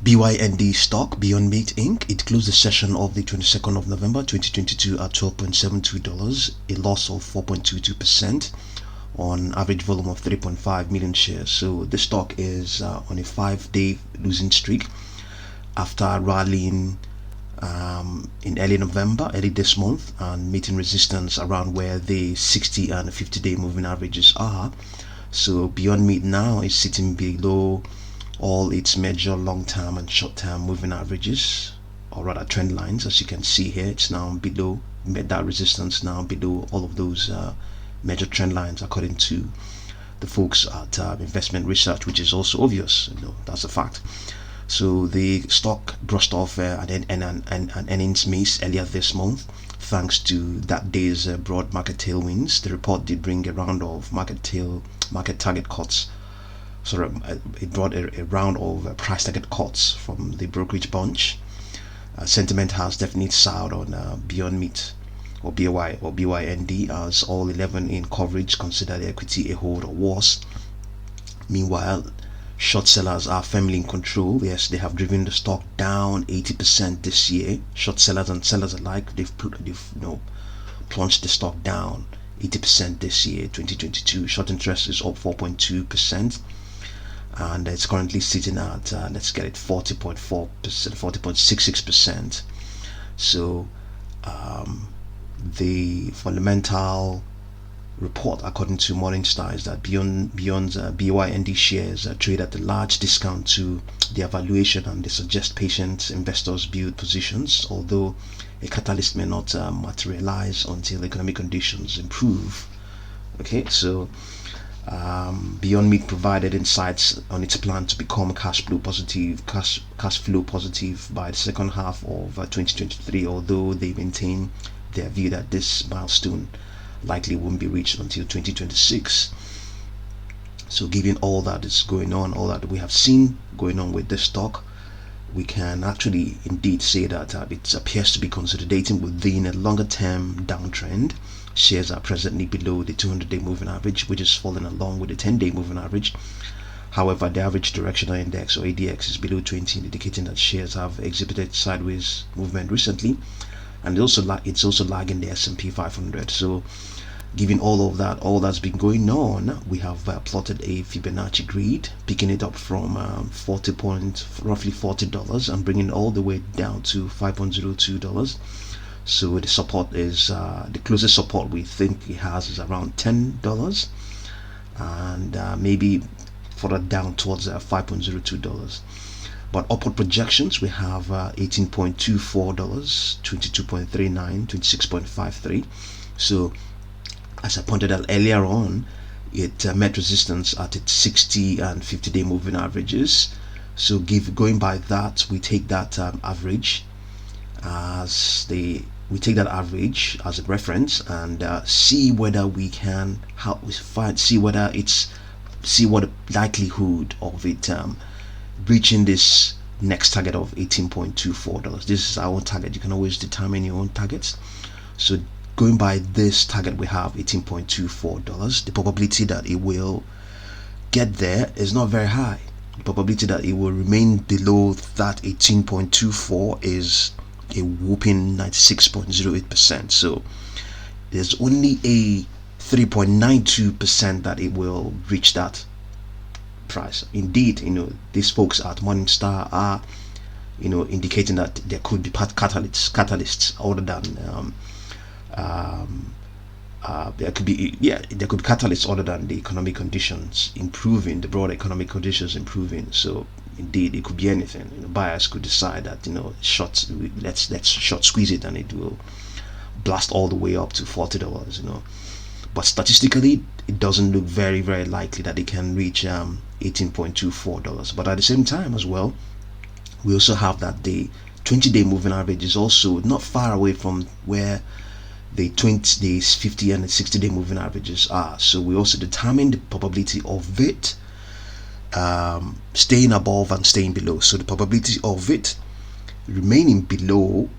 BYND stock, Beyond Meat Inc. It closed the session of the 22nd of November 2022 at $12.72, a loss of 4.22% on average volume of 3.5 million shares. So this stock is on a 5-day losing streak after rallying in early November, early this month, and meeting resistance around where the 60 and 50-day moving averages are. So Beyond Meat now is sitting below all its major long-term and short-term moving averages, or rather trend lines. As you can see here, it's now below that resistance, now below all of those major trend lines, according to the folks at Investment Research, which is also obvious. That's a fact. So the stock brushed off an earnings miss earlier this month, thanks to that day's broad market tailwinds. The report did bring a round of market target cuts. So it brought a round of price target cuts from the brokerage bunch. Sentiment has definitely soured on Beyond Meat, or BYND, as all 11 in coverage consider the equity a hold or worse. Meanwhile, short sellers are firmly in control. Yes, they have driven the stock down 80% this year. Short sellers and sellers alike, they've plunged the stock down 80% this year, 2022. Short interest is up 4.2%. And it's currently sitting at let's get it, 40.4%, 40.66%. So the fundamental report, according to Morningstar, is that Beyond's BYND shares trade at a large discount to their valuation, and they suggest patient investors build positions, although a catalyst may not materialize until economic conditions improve. Okay, so Beyond Meat provided insights on its plan to become cash flow positive by the second half of 2023, although they maintain their view that this milestone likely won't be reached until 2026. So given all that is going on, all that we have seen going on with this stock, we can actually indeed say that it appears to be consolidating within a longer term downtrend. Shares are presently below the 200-day moving average, which is falling along with the 10-day moving average. However, the average directional index, or ADX, is below 20, indicating that shares have exhibited sideways movement recently, and it's also lagging the S&P 500. So given all of that, all that's been going on, we have plotted a Fibonacci grid, picking it up from roughly $40 and bringing it all the way down to $5.02. So the support is the closest support we think it has is around $10, and maybe further down towards $5.02. But upward projections, we have $18.24, $22.39, $26.53. So as I pointed out earlier on, it met resistance at its 60 and 50-day moving averages. So going by that, we take that average as a reference, and see whether we can see what the likelihood of it reaching this next target of $18.24. This is our target. You can always determine your own targets. So going by this target, we have $18.24. The probability that it will get there is not very high. The probability that it will remain below that 18.24 is a whopping 96.08%. So there's only a 3.92% that it will reach that price. Indeed, these folks at Morningstar are indicating that there could be catalysts other than there could be catalysts other than the economic conditions improving, the broader economic conditions improving. So indeed, it could be anything. Buyers could decide that let's short squeeze it, and it will blast all the way up to $40. But statistically, it doesn't look very, very likely that it can reach $18.24. But at the same time as well, we also have that the 20-day moving average is also not far away from where the 20 days, 50 and 60-day moving averages are. So we also determine the probability of it staying above and staying below. So the probability of it remaining below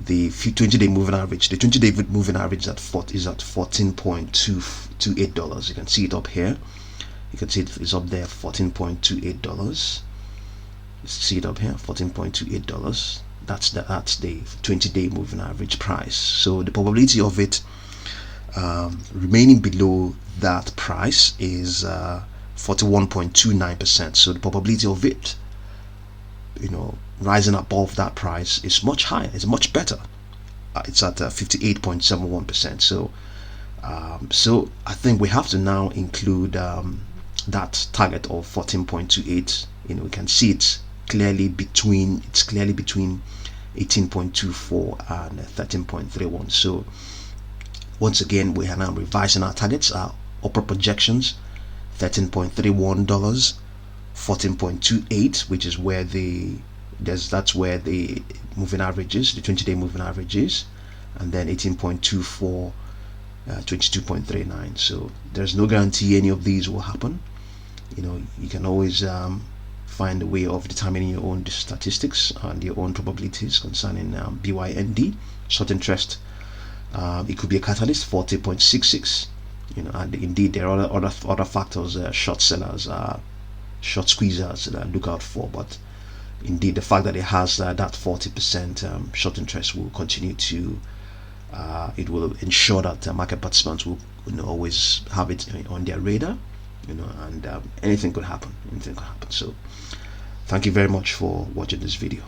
the 20-day moving average, the 20-day moving average is at $14.28. You can see it up here. You can see it's up there, $14.28. See it up here, $14.28. That's the 20-day moving average price. So the probability of it remaining below that price is 41.29%. So the probability of it, rising above that price is much higher. It's much better. It's at 58.71%. So I think we have to now include that target of 14.28. We can see it's clearly between 18.24 and 13.31. So once again, we are now revising our targets, our upper projections: $13.31, 14.28, which is where that's where the moving average is, the 20-day moving average is, and then 18.24, 22.39. So there's no guarantee any of these will happen. You can always find a way of determining your own statistics and your own probabilities concerning BYND, short interest. It could be a catalyst, 40.66. And indeed there are other factors, short sellers, short squeezers that I look out for. But indeed, the fact that it has that 40% short interest will continue to it will ensure that market participants will always have it on their radar. And anything could happen. So thank you very much for watching this video.